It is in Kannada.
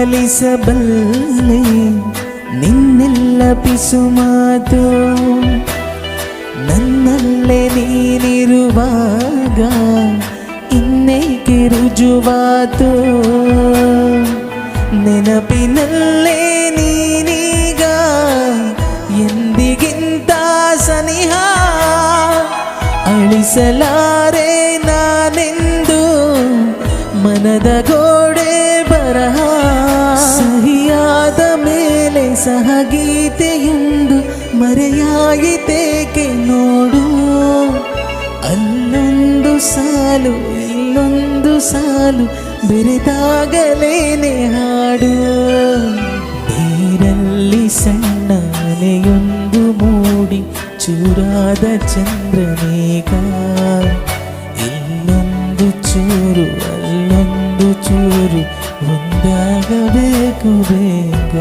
ಆಲಿಸಬಲ್ಲೆ ನಿನ್ನೆಲ್ಲ ಪಿಸು ಮಾತು ನನ್ನಲ್ಲೇ ನೀನಿರುವಾಗ ಇನ್ನೇಕೆ ರುಜುವಾತು ನೆನಪಿನಲ್ಲೇ ನೀನೀಗ ಎಂದಿಗಿಂತ ಸನಿಹ ಅಳಿಸಲಾರೆ ನಾನೆಂದು ಮನದ ಗೋಡೆ ಬರಹ ಸಹಿಯಾದ ಮೇಲೆ ಸಹಗೀತೆಯೊಂದು ಮರೆಯಾಯಿತೇಕೆ ನೋಡು ಅಲ್ಲೊಂದು ಸಾಲು ಇಲ್ಲೊಂದು ಸಾಲು ಬೆರೆತಾಗಲೇನೆ ಹಾಡು ನೀರಲ್ಲಿ ಸಣ್ಣ ಅಲೆಯೊಂದು ಮೂಡಿ ಚೂರಾದ ಚಂದ್ರನೇಗ ಇಲ್ಲೊಂದು ಚೂರು ಅಲ್ಲೊಂದು ಚೂರು ಒಂದಾಗಬೇಕು ಬೇಗ